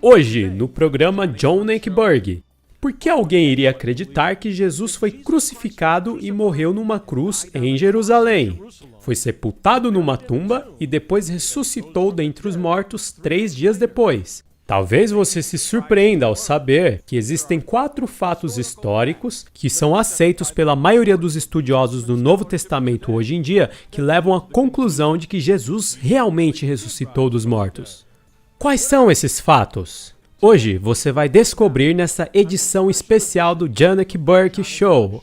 Hoje, no programa John Eckberg, por que alguém iria acreditar que Jesus foi crucificado e morreu numa cruz em Jerusalém? Foi sepultado numa tumba e depois ressuscitou dentre os mortos 3 dias depois. Talvez você se surpreenda ao saber que existem 4 fatos históricos que são aceitos pela maioria dos estudiosos do Novo Testamento hoje em dia que levam à conclusão de que Jesus realmente ressuscitou dos mortos. Quais são esses fatos? Hoje você vai descobrir nessa edição especial do John Eckberg Show.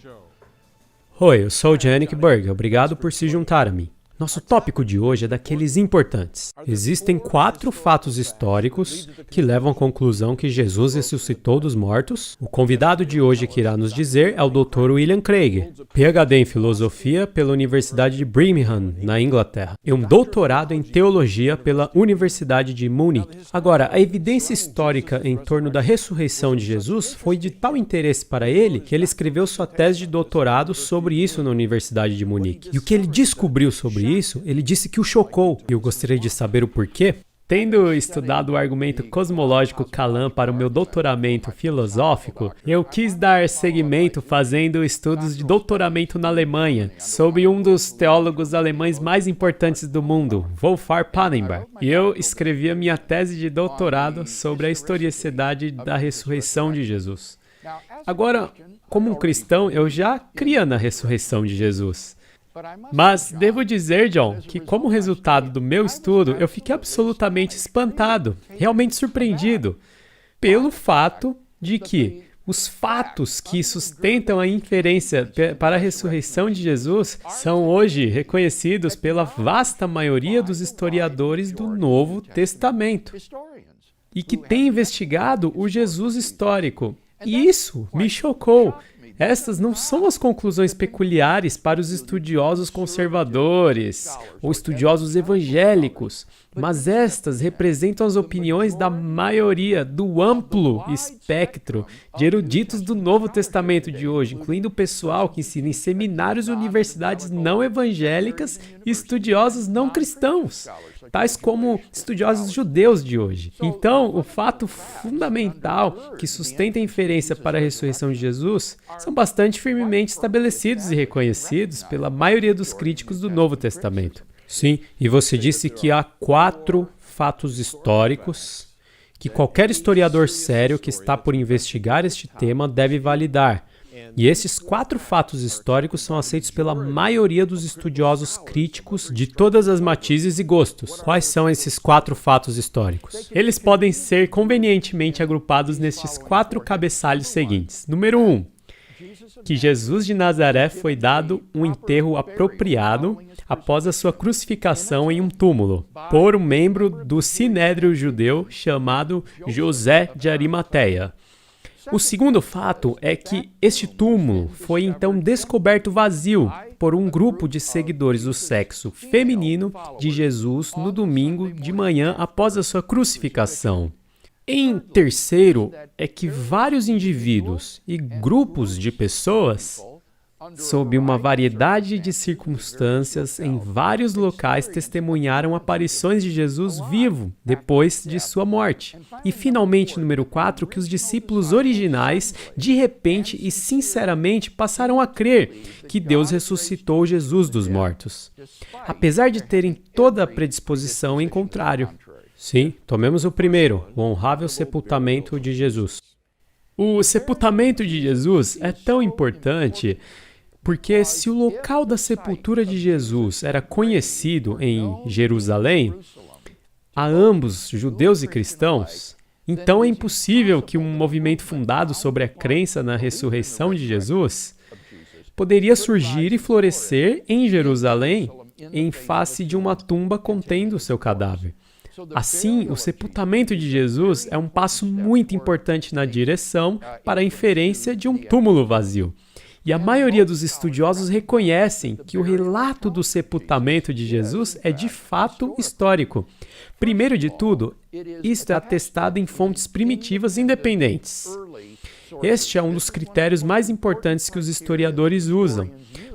Oi, eu sou o John Eckberg, obrigado por se juntar a mim. Nosso tópico de hoje é daqueles importantes. Existem 4 fatos históricos que levam à conclusão que Jesus ressuscitou dos mortos. O convidado de hoje que irá nos dizer é o Dr. William Craig, PhD em Filosofia pela Universidade de Birmingham, na Inglaterra, e um doutorado em Teologia pela Universidade de Munique. Agora, a evidência histórica em torno da ressurreição de Jesus foi de tal interesse para ele que ele escreveu sua tese de doutorado sobre isso na Universidade de Munique. E o que ele descobriu sobre isso, ele disse que o chocou. E eu gostaria de saber o porquê. Tendo estudado o argumento cosmológico Kalam para o meu doutoramento filosófico, eu quis dar seguimento fazendo estudos de doutoramento na Alemanha, sob um dos teólogos alemães mais importantes do mundo, Wolfhard Pannenberg. E eu escrevi a minha tese de doutorado sobre a historicidade da ressurreição de Jesus. Agora, como um cristão, eu já cria na ressurreição de Jesus. Mas devo dizer, John, que como resultado do meu estudo, eu fiquei absolutamente espantado, realmente surpreendido, pelo fato de que os fatos que sustentam a inferência para a ressurreição de Jesus são hoje reconhecidos pela vasta maioria dos historiadores do Novo Testamento e que têm investigado o Jesus histórico. E isso me chocou. Estas não são as conclusões peculiares para os estudiosos conservadores ou estudiosos evangélicos, mas estas representam as opiniões da maioria do amplo espectro de eruditos do Novo Testamento de hoje, incluindo o pessoal que ensina em seminários e universidades não evangélicas e estudiosos não cristãos, tais como estudiosos judeus de hoje. Então, o fato fundamental que sustenta a inferência para a ressurreição de Jesus são bastante firmemente estabelecidos e reconhecidos pela maioria dos críticos do Novo Testamento. Sim, e você disse que há 4 fatos históricos que qualquer historiador sério que está por investigar este tema deve validar. E esses 4 fatos históricos são aceitos pela maioria dos estudiosos críticos de todas as matizes e gostos. Quais são esses 4 fatos históricos? Eles podem ser convenientemente agrupados nestes 4 cabeçalhos seguintes. Número 1. Que Jesus de Nazaré foi dado um enterro apropriado após a sua crucificação em um túmulo, por um membro do sinédrio judeu chamado José de Arimateia. O segundo fato é que este túmulo foi então descoberto vazio por um grupo de seguidores do sexo feminino de Jesus no domingo de manhã após a sua crucificação. Em terceiro, é que vários indivíduos e grupos de pessoas, sob uma variedade de circunstâncias, em vários locais testemunharam aparições de Jesus vivo depois de sua morte. E finalmente, número 4, que os discípulos originais, de repente e sinceramente, passaram a crer que Deus ressuscitou Jesus dos mortos, apesar de terem toda a predisposição em contrário. Sim, tomemos o primeiro, o honrável sepultamento de Jesus. O sepultamento de Jesus é tão importante porque se o local da sepultura de Jesus era conhecido em Jerusalém, a ambos, judeus e cristãos, então é impossível que um movimento fundado sobre a crença na ressurreição de Jesus poderia surgir e florescer em Jerusalém em face de uma tumba contendo o seu cadáver. Assim, o sepultamento de Jesus é um passo muito importante na direção para a inferência de um túmulo vazio. E a maioria dos estudiosos reconhecem que o relato do sepultamento de Jesus é de fato histórico. Primeiro de tudo, isto é atestado em fontes primitivas independentes. Este é um dos critérios mais importantes que os historiadores usam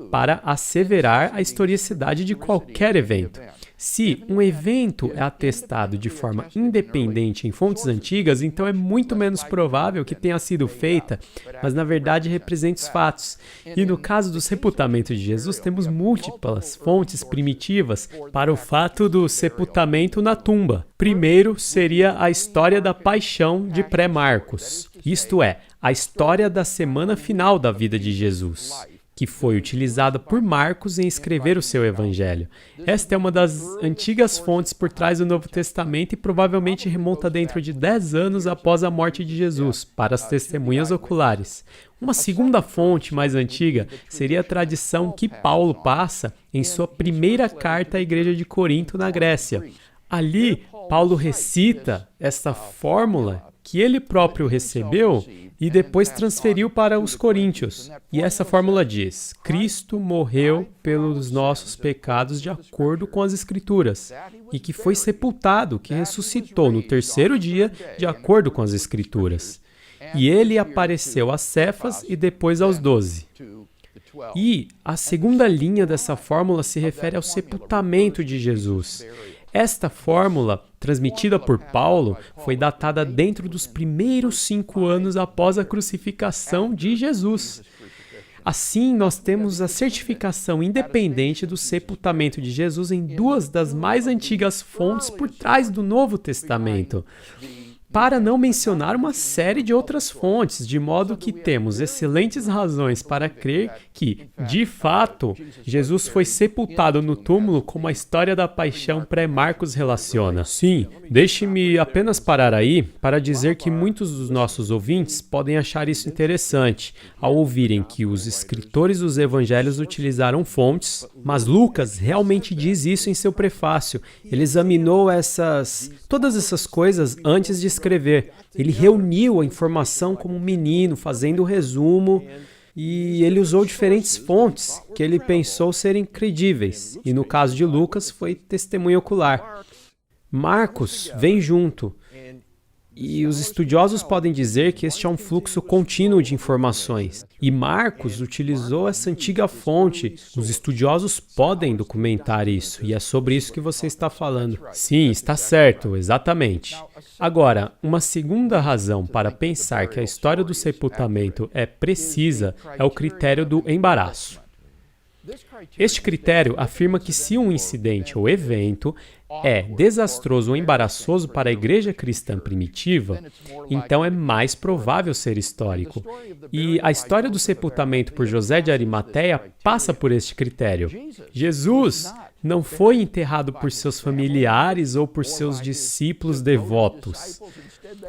para asseverar a historicidade de qualquer evento. Se um evento é atestado de forma independente em fontes antigas, então é muito menos provável que tenha sido feita, mas na verdade representa os fatos. E no caso do sepultamento de Jesus, temos múltiplas fontes primitivas para o fato do sepultamento na tumba. Primeiro seria a história da paixão de pré-Marcos, isto é, a história da semana final da vida de Jesus, que foi utilizada por Marcos em escrever o seu evangelho. Esta é uma das antigas fontes por trás do Novo Testamento e provavelmente remonta dentro de 10 anos após a morte de Jesus, para as testemunhas oculares. Uma segunda fonte mais antiga seria a tradição que Paulo passa em sua primeira carta à igreja de Corinto, na Grécia. Ali, Paulo recita esta fórmula que ele próprio recebeu e depois transferiu para os coríntios. E essa fórmula diz: Cristo morreu pelos nossos pecados de acordo com as Escrituras, e que foi sepultado, que ressuscitou no terceiro dia de acordo com as Escrituras. E ele apareceu a Cefas e depois aos 12. E a segunda linha dessa fórmula se refere ao sepultamento de Jesus. Esta fórmula, transmitida por Paulo, foi datada dentro dos primeiros 5 anos após a crucificação de Jesus. Assim, nós temos a certificação independente do sepultamento de Jesus em 2 das mais antigas fontes por trás do Novo Testamento, para não mencionar uma série de outras fontes, de modo que temos excelentes razões para crer que, de fato, Jesus foi sepultado no túmulo como a história da paixão pré-Marcos relaciona. Sim, deixe-me apenas parar aí para dizer que muitos dos nossos ouvintes podem achar isso interessante, ao ouvirem que os escritores dos evangelhos utilizaram fontes, mas Lucas realmente diz isso em seu prefácio. Ele examinou todas essas coisas antes de escrever. Ele reuniu a informação como um menino, fazendo um resumo, e ele usou diferentes fontes que ele pensou serem credíveis. E no caso de Lucas, foi testemunho ocular. Marcos vem junto. E os estudiosos podem dizer que este é um fluxo contínuo de informações. E Marcos utilizou essa antiga fonte. Os estudiosos podem documentar isso, e é sobre isso que você está falando. Sim, está certo, exatamente. Agora, uma segunda razão para pensar que a história do sepultamento é precisa é o critério do embaraço. Este critério afirma que se um incidente ou evento é desastroso ou embaraçoso para a igreja cristã primitiva, então é mais provável ser histórico. E a história do sepultamento por José de Arimateia passa por este critério. Jesus não foi enterrado por seus familiares ou por seus discípulos devotos.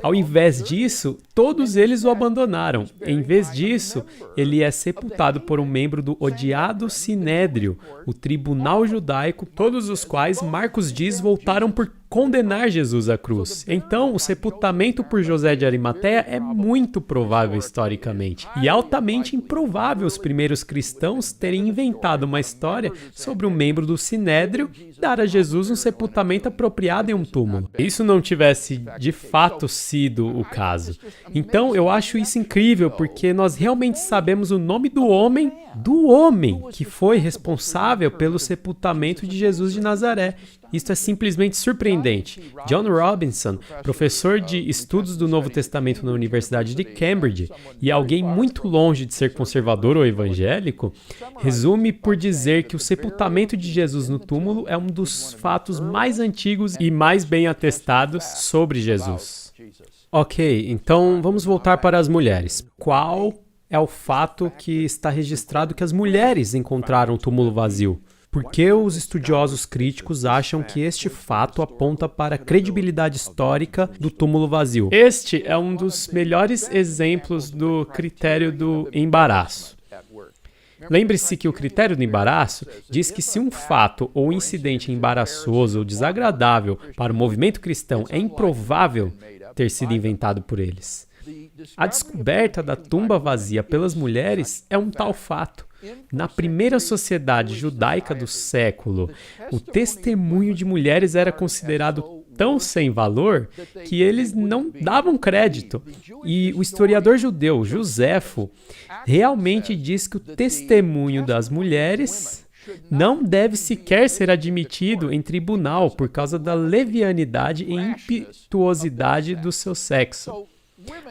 Ao invés disso, todos eles o abandonaram. Em vez disso, ele é sepultado por um membro do odiado Sinédrio, o tribunal judaico, todos os quais Marcos diz voltaram por condenar Jesus à cruz. Então, o sepultamento por José de Arimateia é muito provável historicamente, e altamente improvável os primeiros cristãos terem inventado uma história sobre um membro do Sinédrio dar a Jesus um sepultamento apropriado em um túmulo. Isso não tivesse de fato sido o caso. Então, eu acho isso incrível, porque nós realmente sabemos o nome do homem que foi responsável pelo sepultamento de Jesus de Nazaré. Isto é simplesmente surpreendente. John Robinson, professor de estudos do Novo Testamento na Universidade de Cambridge e alguém muito longe de ser conservador ou evangélico, resume por dizer que o sepultamento de Jesus no túmulo é um dos fatos mais antigos e mais bem atestados sobre Jesus. Ok, então vamos voltar para as mulheres. Qual é o fato que está registrado que as mulheres encontraram o túmulo vazio? Por que os estudiosos críticos acham que este fato aponta para a credibilidade histórica do túmulo vazio? Este é um dos melhores exemplos do critério do embaraço. Lembre-se que o critério do embaraço diz que se um fato ou incidente embaraçoso ou desagradável para o movimento cristão é improvável ter sido inventado por eles. A descoberta da tumba vazia pelas mulheres é um tal fato. Na primeira sociedade judaica do século, o testemunho de mulheres era considerado tão sem valor que eles não davam crédito. E o historiador judeu Joséfo realmente diz que o testemunho das mulheres não deve sequer ser admitido em tribunal por causa da levianidade e impetuosidade do seu sexo.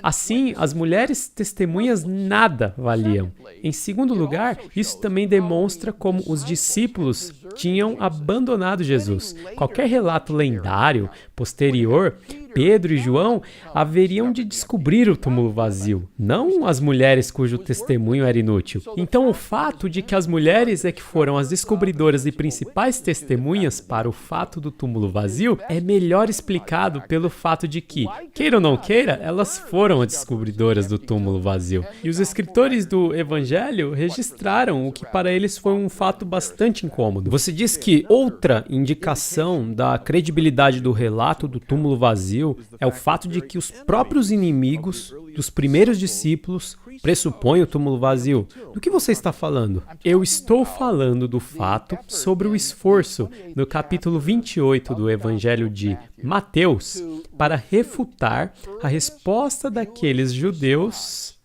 Assim, as mulheres testemunhas nada valiam. Em segundo lugar, isso também demonstra como os discípulos tinham abandonado Jesus. Qualquer relato lendário, posterior, Pedro e João haveriam de descobrir o túmulo vazio, não as mulheres cujo testemunho era inútil. Então, o fato de que as mulheres é que foram as descobridoras e principais testemunhas para o fato do túmulo vazio é melhor explicado pelo fato de que, queira ou não queira, elas foram as descobridoras do túmulo vazio. E os escritores do Evangelho registraram o que para eles foi um fato bastante incômodo. Você diz que outra indicação da credibilidade do relato do túmulo vazio é o fato de que os próprios inimigos dos primeiros discípulos pressupõem o túmulo vazio. Do que você está falando? Eu estou falando do fato sobre o esforço no capítulo 28 do Evangelho de Mateus para refutar a resposta daqueles judeus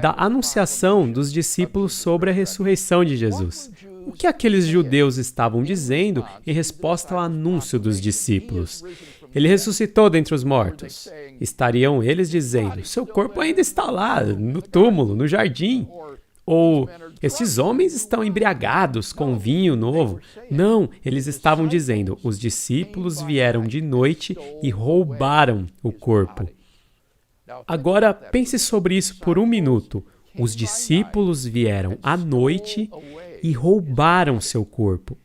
da anunciação dos discípulos sobre a ressurreição de Jesus. O que aqueles judeus estavam dizendo em resposta ao anúncio dos discípulos? Ele ressuscitou dentre os mortos. Estariam eles dizendo, seu corpo ainda está lá, no túmulo, no jardim. Ou, esses homens estão embriagados com vinho novo. Não, eles estavam dizendo, os discípulos vieram de noite e roubaram o corpo. Agora, pense sobre isso por um minuto. Os discípulos vieram à noite e roubaram seu corpo.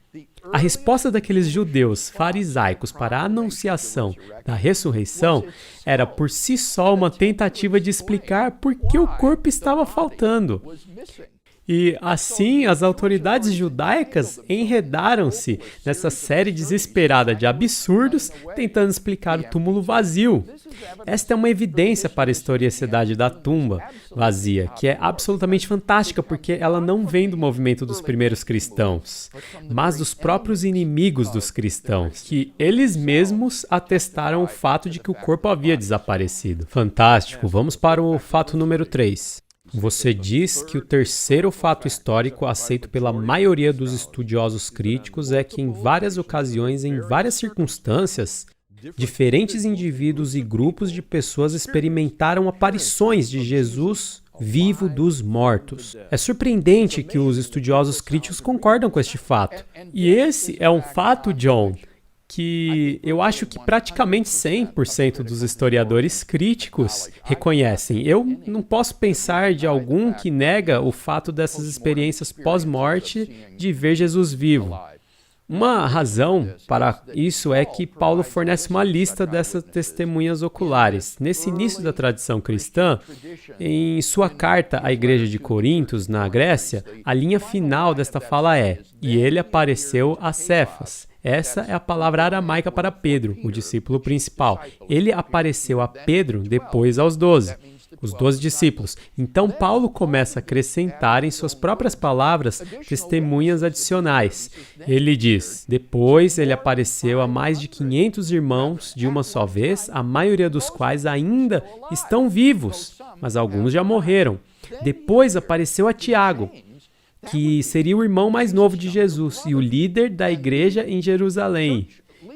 A resposta daqueles judeus farisaicos para a anunciação da ressurreição era por si só uma tentativa de explicar por que o corpo estava faltando. E assim, as autoridades judaicas enredaram-se nessa série desesperada de absurdos tentando explicar o túmulo vazio. Esta é uma evidência para a historicidade da tumba vazia, que é absolutamente fantástica porque ela não vem do movimento dos primeiros cristãos, mas dos próprios inimigos dos cristãos, que eles mesmos atestaram o fato de que o corpo havia desaparecido. Fantástico, vamos para o fato número 3. Você diz que o terceiro fato histórico aceito pela maioria dos estudiosos críticos é que em várias ocasiões, em várias circunstâncias, diferentes indivíduos e grupos de pessoas experimentaram aparições de Jesus vivo dos mortos. É surpreendente que os estudiosos críticos concordam com este fato. E esse é um fato, John, que eu acho que praticamente 100% dos historiadores críticos reconhecem. Eu não posso pensar de algum que nega o fato dessas experiências pós-morte de ver Jesus vivo. Uma razão para isso é que Paulo fornece uma lista dessas testemunhas oculares. Nesse início da tradição cristã, em sua carta à igreja de Corintos, na Grécia, a linha final desta fala é: "E ele apareceu a Cefas." Essa é a palavra aramaica para Pedro, o discípulo principal. Ele apareceu a Pedro depois aos 12. Os 12 discípulos. Então, Paulo começa a acrescentar em suas próprias palavras testemunhas adicionais. Ele diz, depois ele apareceu a mais de 500 irmãos de uma só vez, a maioria dos quais ainda estão vivos, mas alguns já morreram. Depois apareceu a Tiago, que seria o irmão mais novo de Jesus e o líder da igreja em Jerusalém.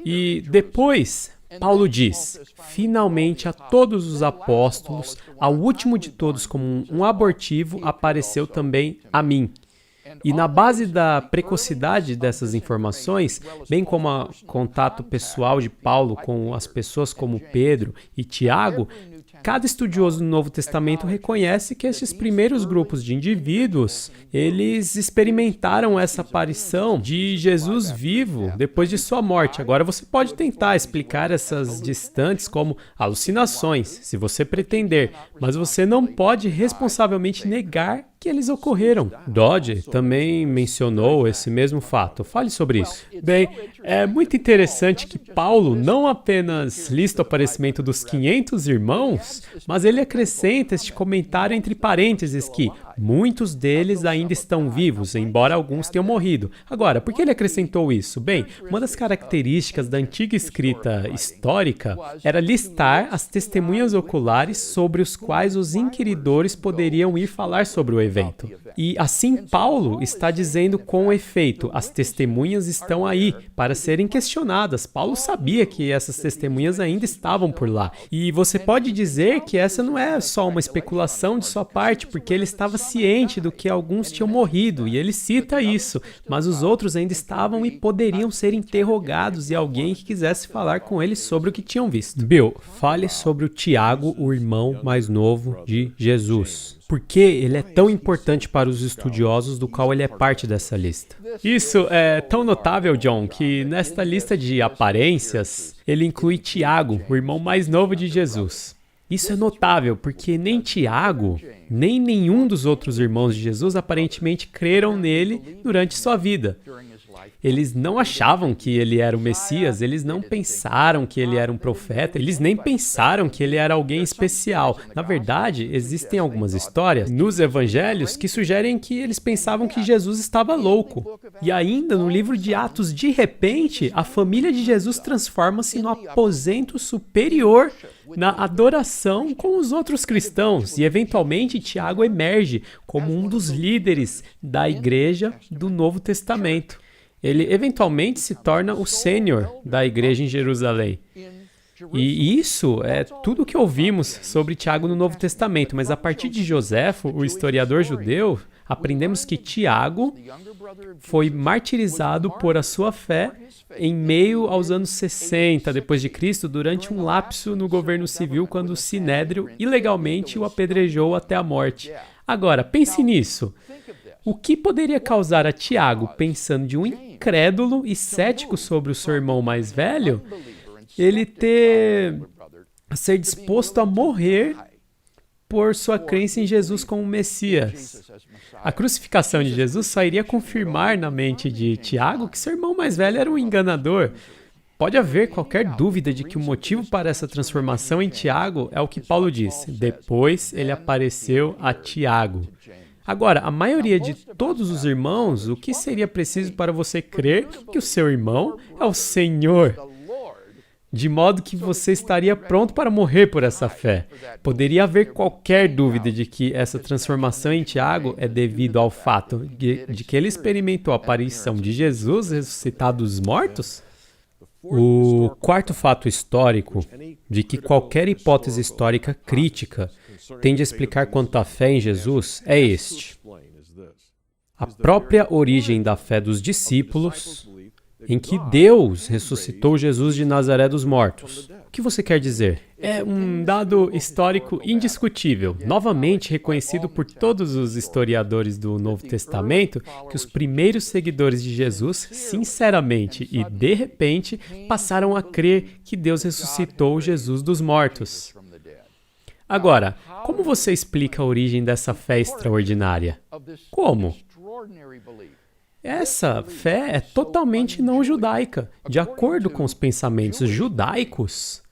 E depois, Paulo diz, finalmente a todos os apóstolos, ao último de todos como um abortivo, apareceu também a mim. E na base da precocidade dessas informações, bem como o contato pessoal de Paulo com as pessoas como Pedro e Tiago, cada estudioso do Novo Testamento reconhece que esses primeiros grupos de indivíduos, eles experimentaram essa aparição de Jesus vivo depois de sua morte. Agora você pode tentar explicar essas distantes como alucinações, se você pretender, mas você não pode responsavelmente negar que eles ocorreram. Dodge também mencionou esse mesmo fato. Fale sobre isso. Bem, é muito interessante que Paulo não apenas lista o aparecimento dos 500 irmãos, mas ele acrescenta este comentário entre parênteses que muitos deles ainda estão vivos, embora alguns tenham morrido. Agora, por que ele acrescentou isso? Bem, uma das características da antiga escrita histórica era listar as testemunhas oculares sobre os quais os inquiridores poderiam ir falar sobre o evento. E assim Paulo está dizendo com efeito, as testemunhas estão aí para serem questionadas. Paulo sabia que essas testemunhas ainda estavam por lá. E você pode dizer que essa não é só uma especulação de sua parte, porque ele estava ciente do que alguns tinham morrido, e ele cita isso, mas os outros ainda estavam e poderiam ser interrogados e alguém que quisesse falar com eles sobre o que tinham visto. Bill, fale sobre o Tiago, o irmão mais novo de Jesus. Por que ele é tão importante para os estudiosos do qual ele é parte dessa lista? Isso é tão notável, John, que nesta lista de aparências, ele inclui Tiago, o irmão mais novo de Jesus. Isso é notável porque nem Tiago, nem nenhum dos outros irmãos de Jesus aparentemente creram nele durante sua vida. Eles não achavam que ele era o Messias, eles não pensaram que ele era um profeta, eles nem pensaram que ele era alguém especial. Na verdade, existem algumas histórias nos evangelhos que sugerem que eles pensavam que Jesus estava louco. E ainda no livro de Atos, de repente, a família de Jesus transforma-se no aposento superior na adoração com os outros cristãos. E eventualmente Tiago emerge como um dos líderes da igreja do Novo Testamento. Ele eventualmente se torna o sênior da igreja em Jerusalém. E isso é tudo o que ouvimos sobre Tiago no Novo Testamento, mas a partir de Joséfo, o historiador judeu, aprendemos que Tiago foi martirizado por a sua fé em meio aos anos 60 depois de Cristo, durante um lapso no governo civil, quando o Sinédrio ilegalmente o apedrejou até a morte. Agora, pense nisso. O que poderia causar a Tiago, pensando de um incrédulo e cético sobre o seu irmão mais velho, ele ser disposto a morrer por sua crença em Jesus como Messias? A crucificação de Jesus só iria confirmar na mente de Tiago que seu irmão mais velho era um enganador. Pode haver qualquer dúvida de que o motivo para essa transformação em Tiago é o que Paulo diz. Depois ele apareceu a Tiago. Agora, a maioria de todos os irmãos, o que seria preciso para você crer que o seu irmão é o Senhor? De modo que você estaria pronto para morrer por essa fé. Poderia haver qualquer dúvida de que essa transformação em Tiago é devido ao fato de que ele experimentou a aparição de Jesus ressuscitado dos mortos? O quarto fato histórico de que qualquer hipótese histórica crítica tende a explicar quanto à fé em Jesus é este: a própria origem da fé dos discípulos, em que Deus ressuscitou Jesus de Nazaré dos mortos. O que você quer dizer? É um dado histórico indiscutível, novamente reconhecido por todos os historiadores do Novo Testamento, que os primeiros seguidores de Jesus, sinceramente e de repente, passaram a crer que Deus ressuscitou Jesus dos mortos. Agora, como você explica a origem dessa fé extraordinária? Como? Essa fé é totalmente não judaica. De acordo com os pensamentos judaicos,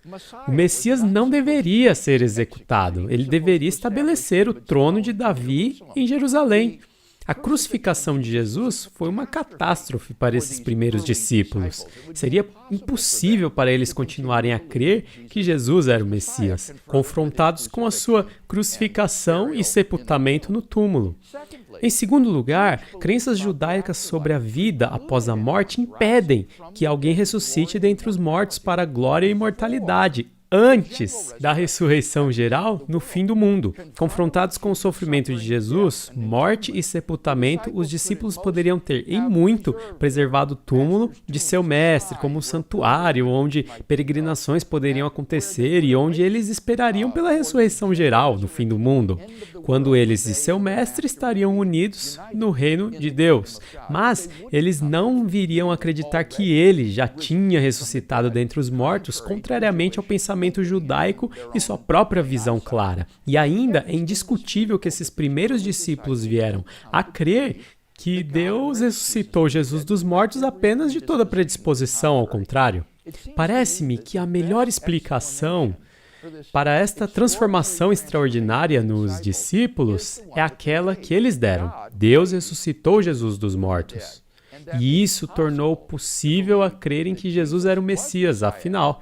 o Messias não deveria ser executado. Ele deveria estabelecer o trono de Davi em Jerusalém. A crucificação de Jesus foi uma catástrofe para esses primeiros discípulos. Seria impossível para eles continuarem a crer que Jesus era o Messias, confrontados com a sua crucificação e sepultamento no túmulo. Em segundo lugar, crenças judaicas sobre a vida após a morte impedem que alguém ressuscite dentre os mortos para a glória e imortalidade, antes da ressurreição geral no fim do mundo. Confrontados com o sofrimento de Jesus, morte e sepultamento, os discípulos poderiam ter, em muito, preservado o túmulo de seu mestre como um santuário onde peregrinações poderiam acontecer e onde eles esperariam pela ressurreição geral no fim do mundo, quando eles e seu mestre estariam unidos no reino de Deus. Mas eles não viriam acreditar que ele já tinha ressuscitado dentre os mortos, contrariamente ao pensamento judaico e sua própria visão clara. E ainda é indiscutível que esses primeiros discípulos vieram a crer que Deus ressuscitou Jesus dos mortos apenas de toda predisposição ao contrário. Parece-me que a melhor explicação para esta transformação extraordinária nos discípulos é aquela que eles deram. Deus ressuscitou Jesus dos mortos. E isso tornou possível a crerem que Jesus era o Messias, afinal.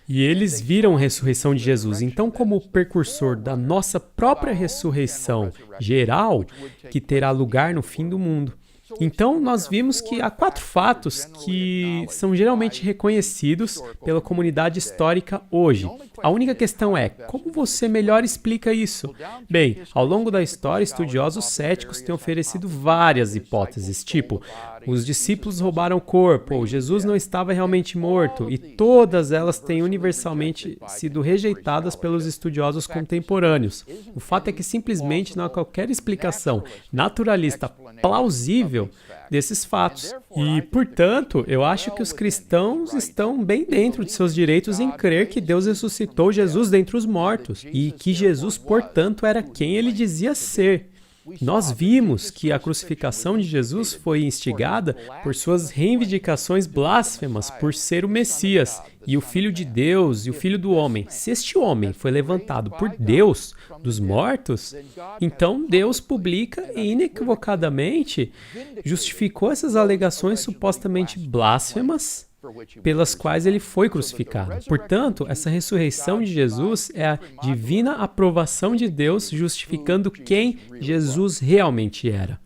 E eles viram a ressurreição de Jesus. Então, como precursor da nossa própria ressurreição geral, que terá lugar no fim do mundo. Então, nós vimos que há 4 fatos que são geralmente reconhecidos pela comunidade histórica hoje. A única questão é, como você melhor explica isso? Bem, ao longo da história, estudiosos céticos têm oferecido várias hipóteses, tipo, os discípulos roubaram o corpo, ou Jesus não estava realmente morto, e todas elas têm universalmente sido rejeitadas pelos estudiosos contemporâneos. O fato é que simplesmente não há qualquer explicação naturalista plausível desses fatos. E, portanto, eu acho que os cristãos estão bem dentro de seus direitos em crer que Deus ressuscitou Jesus dentre os mortos e que Jesus, portanto, era quem ele dizia ser. Nós vimos que a crucificação de Jesus foi instigada por suas reivindicações blasfemas por ser o Messias e o Filho de Deus e o Filho do Homem. Se este homem foi levantado por Deus dos mortos, então Deus publica e inequivocadamente justificou essas alegações supostamente blasfemas pelas quais ele foi crucificado. Portanto, essa ressurreição de Jesus é a divina aprovação de Deus justificando quem Jesus realmente era.